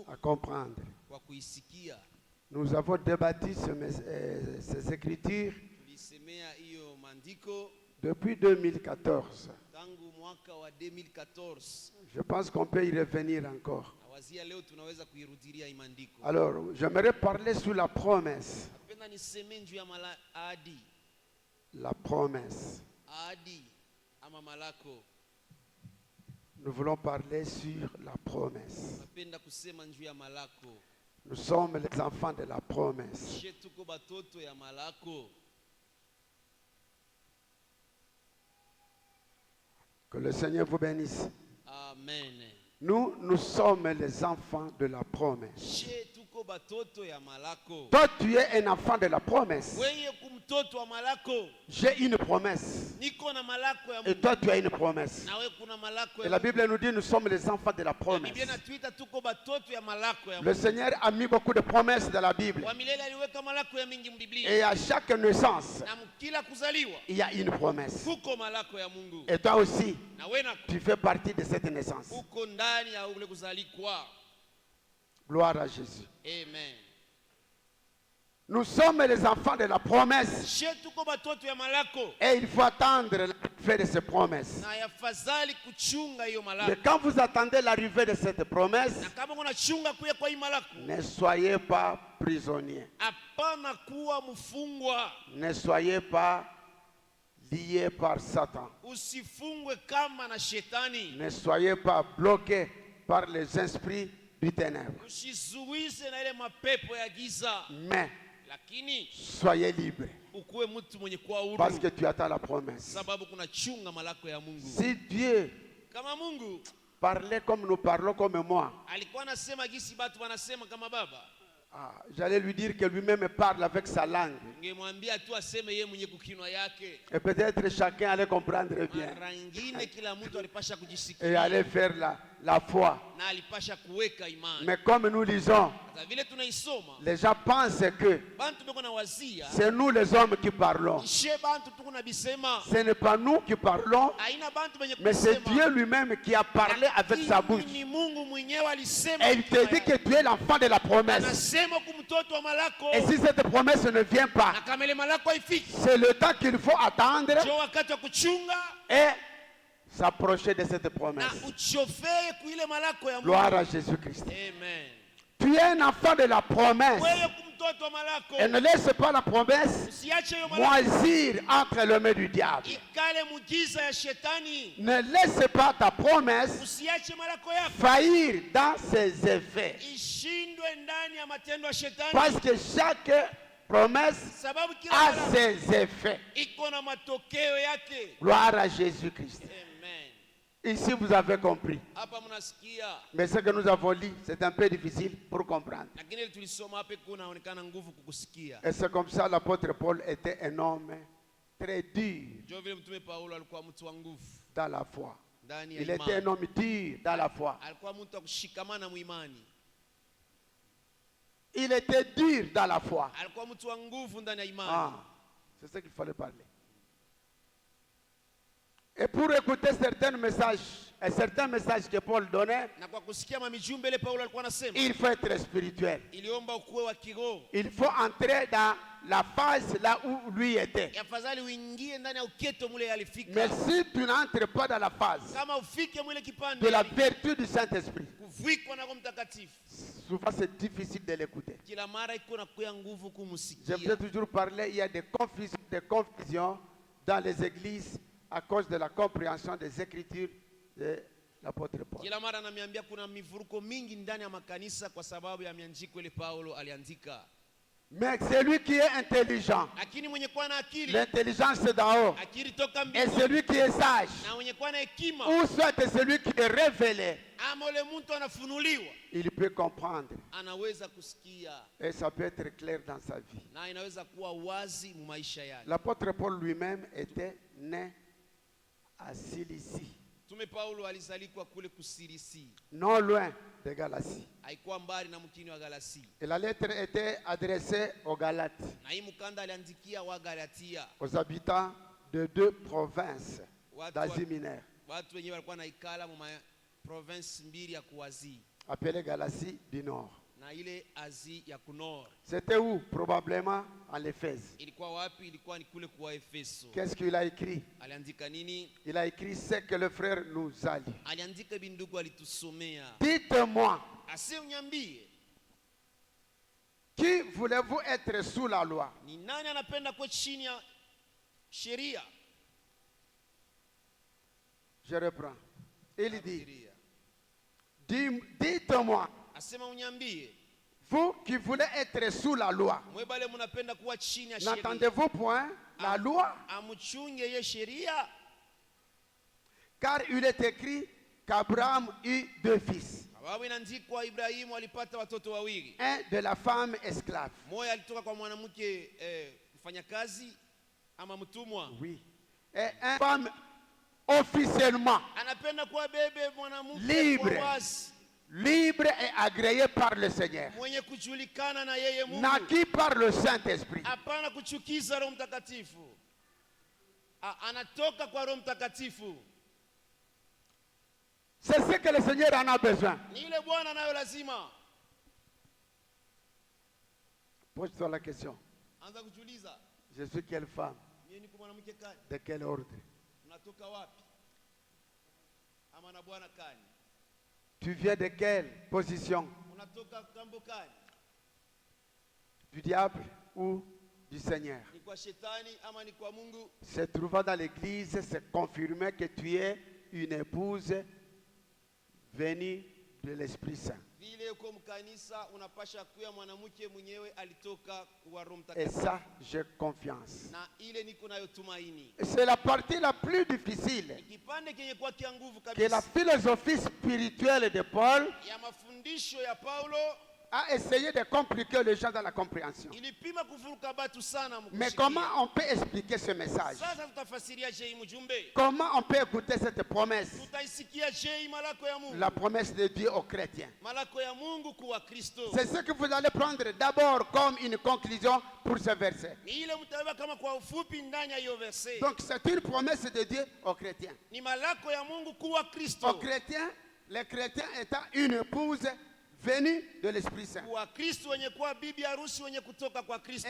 à comprendre. Nous avons débattu ces écritures depuis 2014. Je pense qu'on peut y revenir encore. Alors, j'aimerais parler sur la promesse. La promesse. Nous voulons parler sur la promesse. Nous sommes les enfants de la promesse. Que le Seigneur vous bénisse. Amen. Nous sommes les enfants de la promesse. Toi, tu es un enfant de la promesse. J'ai une promesse. Et toi, tu as une promesse. Et la Bible nous dit nous sommes les enfants de la promesse. Le Seigneur a mis beaucoup de promesses dans la Bible. Et à chaque naissance, il y a une promesse. Et toi aussi, tu fais partie de cette naissance. Gloire à Jésus. Amen. Nous sommes les enfants de la promesse. Et il faut attendre l'arrivée de ces promesses. Mais quand vous attendez l'arrivée de cette promesse, ne soyez pas prisonniers. Ne soyez pas liés par Satan. Ne soyez pas bloqués par les esprits du ténèbre. Mais soyez libres. Parce que tu attends la promesse. Si Dieu parlait comme nous parlons comme moi, j'allais lui dire que lui-même parle avec sa langue. Et peut-être chacun allait comprendre bien. Et allait faire la foi. Mais comme nous lisons, les gens pensent que c'est nous les hommes qui parlons. Ce n'est pas nous qui parlons, mais c'est Dieu lui-même qui a parlé avec sa bouche. Et il te dit que tu es l'enfant de la promesse. Et si cette promesse ne vient pas, c'est le temps qu'il faut attendre et s'approcher de cette promesse. Gloire à Jésus-Christ. Tu es un enfant de la promesse. Et ne laisse pas la promesse moisir entre les mains du diable. Ne laisse pas ta promesse faillir dans ses effets. Parce que chaque promesse a ses effets. Gloire à Jésus-Christ. Ici, vous avez compris. Mais ce que nous avons lu, c'est un peu difficile pour comprendre. Et c'est comme ça l'apôtre Paul était un homme très dur dans la foi. Il était un homme dur dans la foi. Il était dur dans la foi. C'est ce qu'il fallait parler. Et pour écouter certains messages, et certains messages que Paul donnait, il faut être spirituel. Il faut entrer dans la phase là où lui était. Mais si tu n'entres pas dans la phase de la vertu du Saint-Esprit, souvent c'est difficile de l'écouter. J'aimerais toujours parler, il y a des confusions dans les églises à cause de la compréhension des Écritures de l'apôtre Paul. Mais celui qui est intelligent, l'intelligence c'est d'en haut, et celui qui est sage, ou soit celui qui est révélé, il peut comprendre. Et ça peut être clair dans sa vie. L'apôtre Paul lui-même était né à Cilicie, non loin de Galatie. Et la lettre était adressée aux Galates, aux habitants de deux provinces d'Asie mineure. province mbili ya kuwazi. Appelée Galatie du Nord. Na ile Asie ya kunor. C'était où? Probablement en Éphèse. Ilikuwa wapi? Ilikuwa ni kule kwa Efeso. Qu'est-ce qu'il a écrit? Aliandika nini? Il a écrit ce que le frère nous a dit. Aliandika bindugu alitusomea. Dites-moi. Ase unyambie. Qui voulez-vous être sous la loi? Ni nani anapenda kuwa chini ya sheria? Je reprends. Il dit, dites-moi, vous qui voulez être sous la loi, n'entendez-vous point la loi? Car il est écrit qu'Abraham eut 2 fils. Un de la femme esclave. Oui. Et une femme officiellement libre et agréé par le Seigneur, naquis par le Saint-Esprit. C'est ce que le Seigneur en a besoin. Pose-toi la question. Je suis quelle femme? De quel ordre? Tu viens de quelle position? Du diable ou du Seigneur? Se trouvant dans l'église, c'est confirmé que tu es une épouse venue de l'Esprit Saint. Et ça, j'ai confiance. C'est la partie la plus difficile. Que la philosophie spirituelle de Paul a essayé de compliquer les gens dans la compréhension. Mais comment on peut expliquer ce message? Comment on peut écouter cette promesse? La promesse de Dieu aux chrétiens. C'est ce que vous allez prendre d'abord comme une conclusion pour ce verset. Donc c'est une promesse de Dieu aux chrétiens. Aux chrétiens, les chrétiens étant une épouse venue de l'Esprit Saint.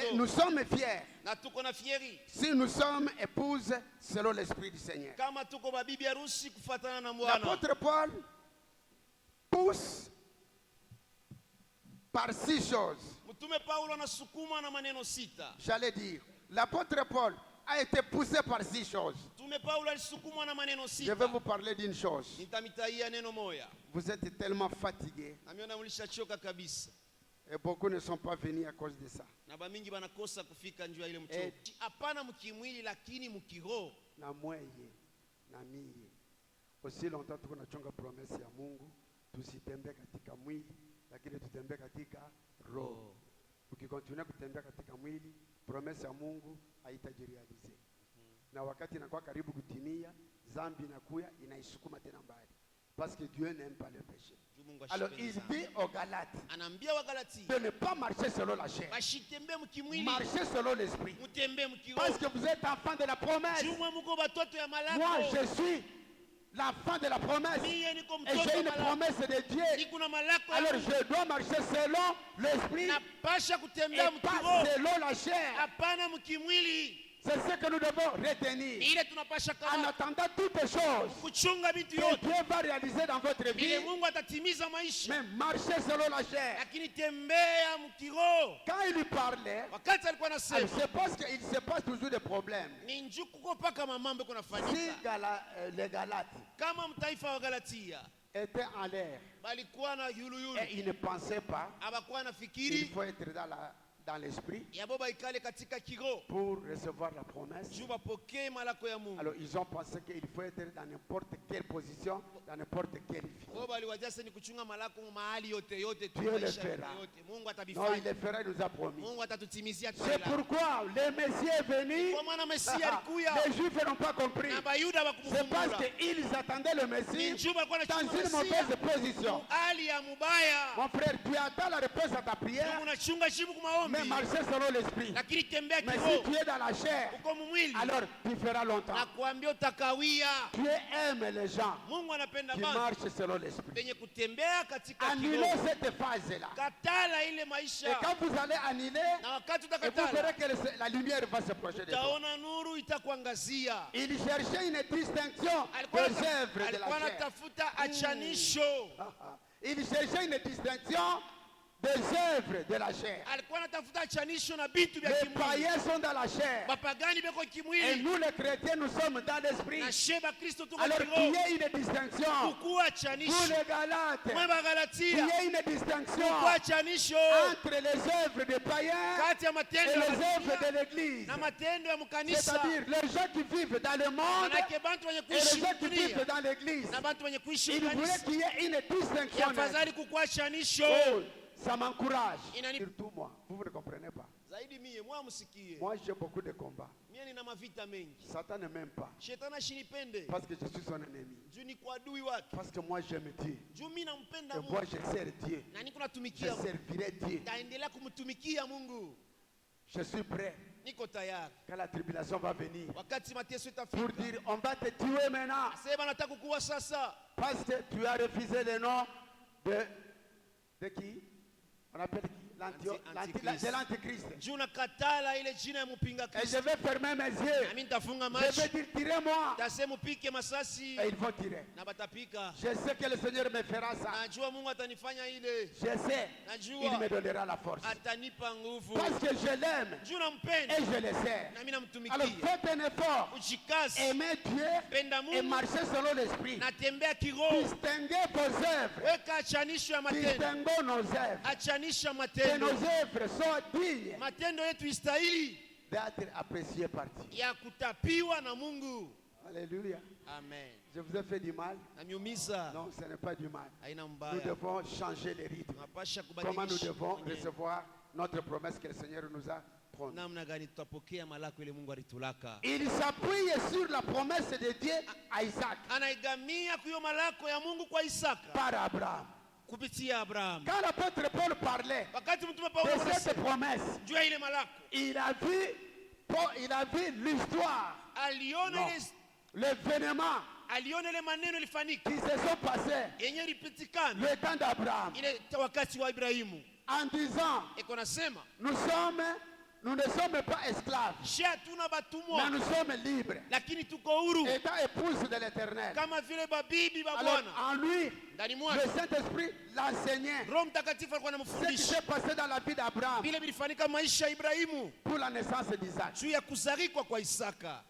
Et nous sommes fiers si nous sommes épouses selon l'Esprit du Seigneur. L'apôtre Paul pousse par 6 choses. J'allais dire, l'apôtre Paul a été poussé par 6 choses. Je vais vous parler d'une chose. Vous êtes tellement fatigués et beaucoup ne sont pas venus à cause de ça. Na mweye na miye aussi longtemps tunachonga promesse ya Mungu tusitembe katika mwili lakini tutembe katika roho. Ukikontinua kutembea katika mwili, promesse ya Mungu haitajirealize. Na wakati inakuwa karibu kutimia, dhambi inakuya inaisukuma tena mbali. Parce que Dieu n'aime pas le péché. Alors il dit aux Galates de ne pas marcher selon la chair, marcher selon l'esprit. Parce que vous êtes enfants de la promesse. Moi je suis l'enfant de la promesse et j'ai une promesse de Dieu. Alors je dois marcher selon l'esprit et pas selon la chair. C'est ce que nous devons retenir. En attendant toutes choses que Dieu va réaliser dans votre vie, mais marchez selon la chair. Quand il lui parlait, c'est parce qu'il se passe toujours des problèmes. Si les Galates étaient en l'air et ils ne pensaient pas qu'il faut être dans l'esprit pour recevoir la promesse. Alors ils ont pensé qu'il faut être dans n'importe quelle position, dans n'importe quelle vie. Dieu le fera. Non, il le fera, il nous a promis. C'est pourquoi le Messie est venu. Les Juifs n'ont pas compris. C'est parce qu'ils attendaient le Messie dans une mauvaise position. Mon frère, tu attends la réponse à ta prière, Mais marcher selon l'esprit. Lakini tembea Mais kiroho. si tu es dans la chair, Uko mwili. alors tu feras longtemps. Nakuambia utakawia. Dieu aime les gens Mungu anapenda qui bantu marchent selon l'esprit. benye kutembea katika Annulez kiroho. cette phase-là. Katala ile maisha. Et quand vous allez annuler, Na wakati et vous utakatala, verrez que la lumière va se projeter de toi. utaona nuru itakuangazia. Il cherchait une distinction des œuvres de la Alikuwa chair. anatafuta achanisho. Il cherchait une distinction des œuvres de la chair. Alikuwa anatafuta achanisho na vitu vya Les kimwili. païens sont dans la chair. Bapagani beko Et kimwili. nous les chrétiens, nous sommes dans l'esprit. Na sheba Kristo tuko Alors qu'il kiroho. y ait une distinction. Kukua Pour achanisho. les Galates, Mweba qu'il Galatia. y ait une distinction Kukua achanisho. entre les œuvres des païens Kati ya et matendo les ya œuvres makanisa de l'église. na matendo ya mkanisa. C'est-à-dire les gens qui vivent dans le monde Manake bantu wenye et les kuishi gens qui vivent dunia dans l'église. na bantu wenye kuishi Il voulait kanisa. qu'il y ait une distinction. Afadhali kukua achanisho. Oh, ça m'encourage. Inani- Surtout moi. Vous ne comprenez pas. Zaidi mie mwa msikie. Moi, j'ai beaucoup de combats. Mie nina mavita mengi. Satan ne m'aime pas. Shetani ashinipende. Parce que je suis son ennemi. Juu ni kwa adui wake. Parce que moi, j'aime Dieu. Juu mimi nampenda Et moi, Mungu. je sers Dieu. Na niko Je natumikia Mungu. servirai Dieu. Taendelea kumtumikia Mungu. Je suis prêt. Niko tayari. Quand la tribulation va venir. Wakati mateso Pour itafika. dire, on va te tuer maintenant. Sema nataka kukuwa sasa. Parce que tu as refusé le nom de qui? On appelle qui? Antichrist. De l'Antichrist. Juu nakatala ile jina ya mpinga Et Kristo. je vais fermer mes Na yeux. mimi nitafunga Je macho. vais dire, tirez-moi. Tasema upike masasi Et ils vont tirer. na batapika. Je sais que le Seigneur me fera ça. Najua Mungu atanifanya ile. Je sais. Najua Il me donnera la force. atanipa nguvu. Parce que je l'aime. Juu nampenda Et je le sers. na mimi Alors namtumikia. faites un effort. Ujikaze. Aimez Dieu Penda et Mungu. marchez selon l'esprit. Natembea kiroho. Distinguez vos œuvres. Weka achanisho ya matendo. Distinguons nos œuvres. Achanisha Que matendo. nos œuvres soient dignes Matendo yetu istahili d'être appréciées par Dieu. ya kutapiwa na Mungu. Alléluia. Amen. Je vous ai fait du mal? Namiumiza. Non, ce n'est pas du mal. Haina Nous mbaya. devons changer les rythmes. Tunapasha Comment nous kubadilisha. devons mwenyewe. recevoir notre promesse que le Seigneur nous a promise. Namna gani tutapokea malako ile Mungu alitulaka. Il s'appuie sur la promesse de Dieu à Isaac Anaigamia kuyo malako ya Mungu kwa Isaka par Abraham. kupitia Abraham. Quand l'apôtre Paul parlait Wakati mtume Paulo de cette anasema promesse, juu ya ile malako, il a vu l'histoire, aliona non, ile l'événement aliona ile maneno ilifanyika qui se sont passés yenye ilipitikana le temps d'Abraham ile wakati wa Ibrahimu. en disant, Iko nasema nous ne sommes pas esclaves, she hatuna mais batumwa nous sommes libres, lakini tuko huru étant épouses de l'Éternel. kama vile babibi ba Alors Bwana. en lui, Ndani le mwake Saint-Esprit l'enseignait. Roho Mtakatifu alikuwa Ce qui anamfundisha s'est passé dans la vie d'Abraham vile vilifanyika maisha ya Ibrahimu pour la naissance d'Isaac. juu ya kuzarikwa kwa Isaka.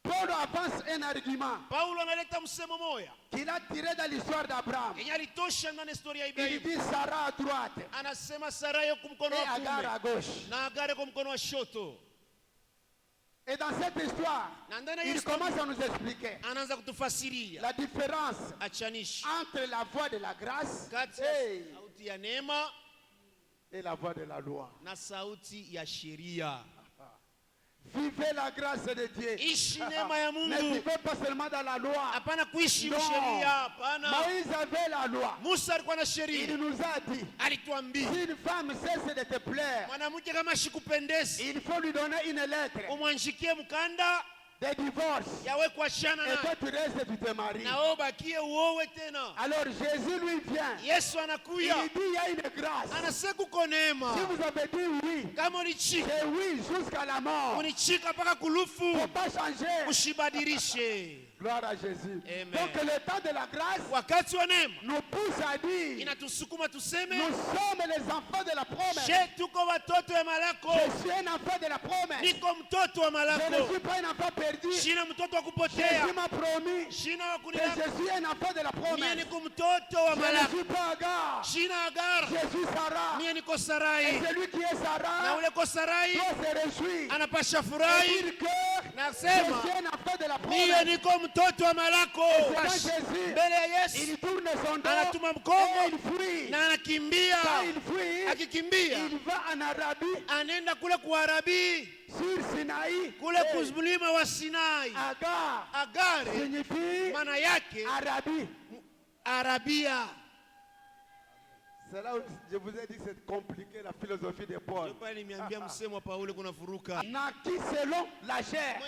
Paul avance un argument Paulo analeta msemo moya qu'il a tiré dans l'histoire d'Abraham. yenye alitosha ndani ya historia ya Il Ibrahimu. dit Sarah à droite Anasema Sara yuko mkono et wa Agar à kuume gauche. na Agare kwa mkono wa shoto. Et dans cette histoire, Na ndani ya il historia commence à nous expliquer anaanza kutufasiria la différence achanishi entre la voie de la grâce kati ya sauti ya neema et la voie de la loi. na sauti ya sheria. Vivez la grâce de Dieu. Ishi neema ya Ne Mungu, vivez pas seulement dans la loi. hapana kuishi Non. sheria, hapana. Moïse avait la loi. Musa alikuwa na Il sheria, nous a dit, alituambia si une femme cesse de te plaire, mwanamke kama shikupendezi il faut lui donner une lettre umwanjikie mkanda de divorce. yawe kuachana Et toi na tu restes, tu te maries. na wewe bakie uowe tena. Alors Jésus lui vient. Yesu Il anakuya dit, il y a une grâce. anasema kuko neema. Si vous avez dit oui, Kama unichika c'est oui jusqu'à la mort. unichika mpaka kulufu, Il ne faut pas changer. usibadilishe. Gloire à Jésus. Amen. Donc le temps de la grâce Wakati wa neema nous pousse à dire, inatusukuma tuseme nous sommes les enfants de la promesse. she tuko watoto wa malako, Je suis un enfant de la promesse. niko mtoto wa Je ne malako, suis pas un enfant perdu. shina mtoto wa Jésus kupotea, m'a promis shina wa que kunilaka. je suis un enfant de la Mie promesse. niko mtoto wa Je ne malako, suis pas Agar. shina Agar. Je suis Sarah. Mie niko Et Sarai, celui qui est na Sarah ule ko Sarai doit se réjouir anapasha et furahi dire que je nasema suis un enfant de la mie promesse. niko mtoto wa malako. C'est quand Jésus, Mbele ya Yesu il tourne son dos anatuma et mkono il fuit. na anakimbia. Quand il fuit, Akikimbia il va en Arabie, anaenda kule kuarabi sur Sinaï. kule Et mlima wa Sinai. Agar Agari signifie maana yake Arabie. Arabia. C'est là où je vous ai dit que c'est compliqué la philosophie de Paul. Na qui selon la chair.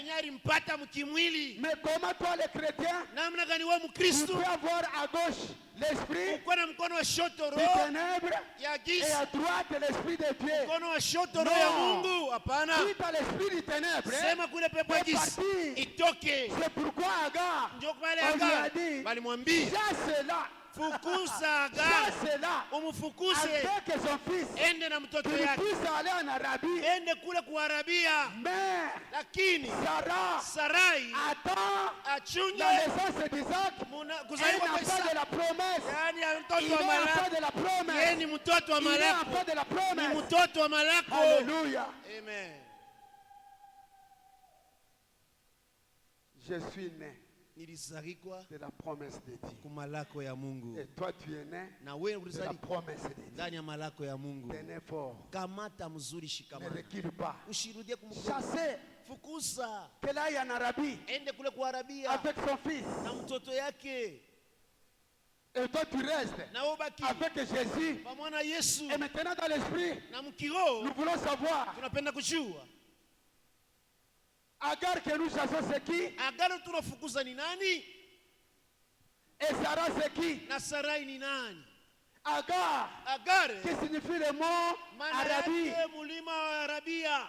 Mais comment toi les chrétiens, tu peux avoir à gauche l'esprit des ténèbres et à droite l'esprit de Dieu. Non. Si tu as l'esprit des ténèbres, c'est parti. C'est pourquoi Agar, on lui a dit, chasse là. Fukuza Agar, umfukuze avec son fils, ende na mtoto qu'il yake, puisse aller en Arabie. ende kule kuarabia. Mais lakini Sarai attend achunge la naissance d'Isaac, kuzaliwa kwa Isaac de la promesse. yani mtoto Il wa est Malako, enfant de la promesse. yeye ni mtoto wa Il est Malako, enfant de la ni promesse. mtoto wa Malako. Alléluia. Amen. Je suis né de la promesse de Dieu. kumalako ya Mungu. Et toi tu es né Na wewe de la promesse de Dieu. ndani ya malako ya Mungu. Tenez fort. Kamata mzuri, Ne shikamana. recule pas. Usirudie Chassez. fukuza. Qu'elle aille en Arabie Ende kule kuarabia avec son fils. na mtoto yake. Et toi tu restes Na ubaki avec Jésus. pamoja na Yesu. Et maintenant dans l'esprit, Na mkiroho nous voulons savoir, tunapenda kujua Agar que nous chassons c'est qui? Agano tunafukuza ni nani? Et Sarah c'est qui? Na Sarai ni nani? Agar, Agare qui signifie le mot maana Arabie. yake mulima wa Arabia.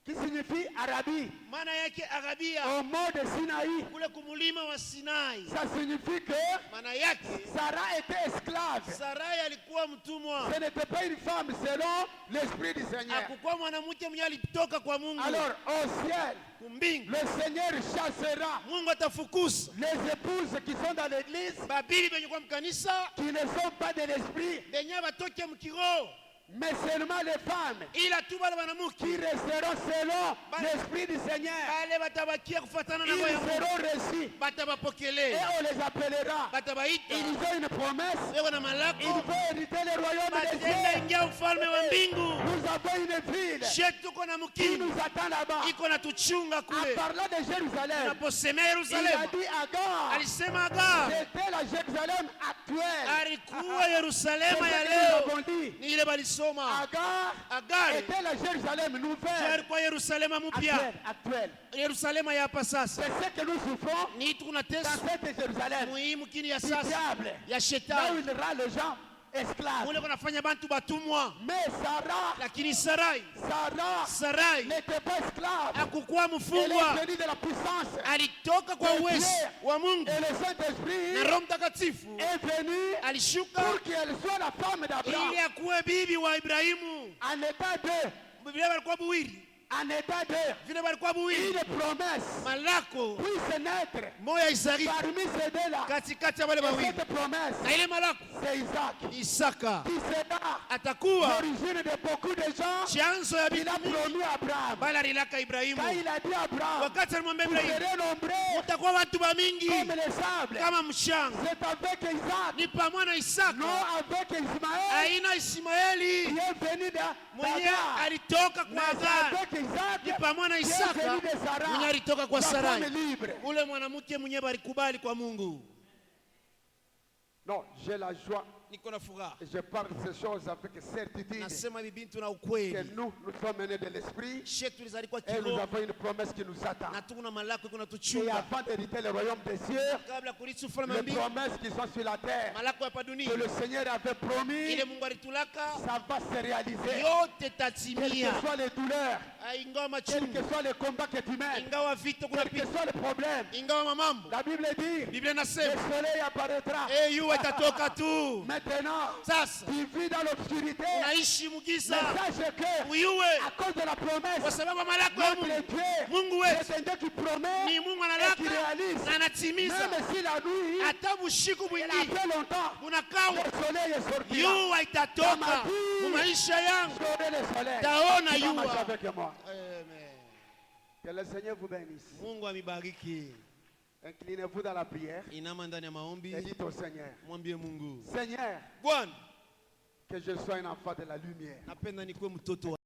Qui signifie Arabie. Maana yake Arabia Au mot de Sinaï. kule kumulima wa Sinai. Ça signifie que Maana yake Sarah était esclave. Sarai alikuwa mtumwa. Ce n'était pas une femme selon l'esprit du Seigneur. Hakukuwa mwanamke mwenye alitoka kwa Mungu. Alors au ciel, Kumbingu le Seigneur chassera Mungu atafukuza les épouses qui sont dans l'église, babili benye kwa mkanisa qui ne sont pas de l'esprit, benye batoke mkiroho, mais seulement les femmes ila tu bale qui banamuke resteront selon l'esprit du Seigneur. bale batabakia kufuatana na Ils moyo wa Mungu. seront reçus et Batabapokele, on les appellera. batabaita, Ils ont une promesse. beko na Ils malako, vont hériter le royaume des batenda cieux. ingia ufalme wa mbingu. Nous avons une ville Shetu tuko na qui mkini nous attend là-bas. iko na tuchunga En kule. parlant de Jérusalem, Tunaposemea il a Yerusalemu, dit Agar, alisema Agar c'était la Jérusalem actuelle. alikuwa Yerusalema C'est ya ce que leo, nous avons dit. ni ile balisoma. Agar Agar était la Jérusalem nouvelle. alikuwa Yerusalema mpya, Actuelle. Yerusalema ya hapa sasa. C'est ce que nous souffrons Ni dans tunateswa cette Jérusalem. muhimu kini ya Du sasa diable. ya Là où shetani, il rend les gens esclaves. mule kunafanya bantu batumwa. Mais Sarah Lakini Sarai n'était pas esclave. hakukuwa Elle mfungwa, est venue de la puissance. alitoka kwa uwezo wa Mungu Et le Saint-Esprit na Roho Mtakatifu est venu alishuka pour qu'elle soit la femme d'Abraham. ili akuwe bibi wa Ibrahimu. En état de, Biblia balikuwa buwili, en état de, vile balikuwa buwili, une promesse malako puisse naître moya Isaki parmi ces deux-là. katikati ya wale Et bawili, cette promesse, na ile malako c'est Isaac, Isaka qui sera atakuwa l'origine de beaucoup de gens. chanzo ya Il vitu a mingi promis à Abraham. bali alilaka Ibrahimu. Quand il a dit à Abraham, Wakati alimwambia vous Ibrahimu, serez nombreux utakuwa watu ba mingi comme les sables. kama mchanga, C'est avec Isaac, ni pamoja na non Isaka avec Ismaël, aina qui Ismaeli est venu mwenye d'Agar. alitoka Mais kwa Agar, c'est avec Isaac, ni pamoja na qui est Isaka venu de Sarah, mwenye alitoka kwa la Sarai, femme libre. ule mwanamke mwenye balikubali kwa Mungu. Non, j'ai la joie. Niko na furaha, Je parle de ces choses avec certitude nasema hivi bintu na que ukweli. nous sommes menés de l'esprit Shetu tulizalikuwa et nous kiroho avons une promesse qui nous attend. na tuko na malako iko Et natuchunga avant d'hériter le royaume des cieux, kabla kurithi ufalme wa les mbingu. promesses qui sont sur la terre, Malako hapa que dunia le Seigneur avait promis, ile Mungu alitulaka ça va se réaliser. yote Quelles tatimia, que soient les douleurs, ingawa quels machungu, que soient les combats que tu mènes, ingawa vita quels que kunapita, soient les problèmes, ingawa mamambo. la Bible dit, Biblia le inasema soleil apparaîtra. jua itatoka tu. Maintenant, Sasa tu vis dans l'obscurité, unaishi mais mugiza, sache que uyue à cause de la kwa promesse, sababu ya malako ya notre Mungu. Dieu, Mungu wetu c'est un Dieu qui promet ni Mungu et qui analaka réalise. na anatimiza. Même si la nuit, Hata bushiku il a mwingi fait longtemps, unakawa, le soleil est sorti. jua itatoka mu maisha yangu, J'aurai le soleil. taona Tu vas marcher jua. avec moi. Amen. Que le Seigneur vous bénisse. Mungu amibariki. Inclinez-vous dans la prière Inama ndani ya maombi, et dites au Seigneur, mwambie Mungu, Seigneur, Bwana, que je sois un enfant de la lumière. napenda nikuwe mtoto wa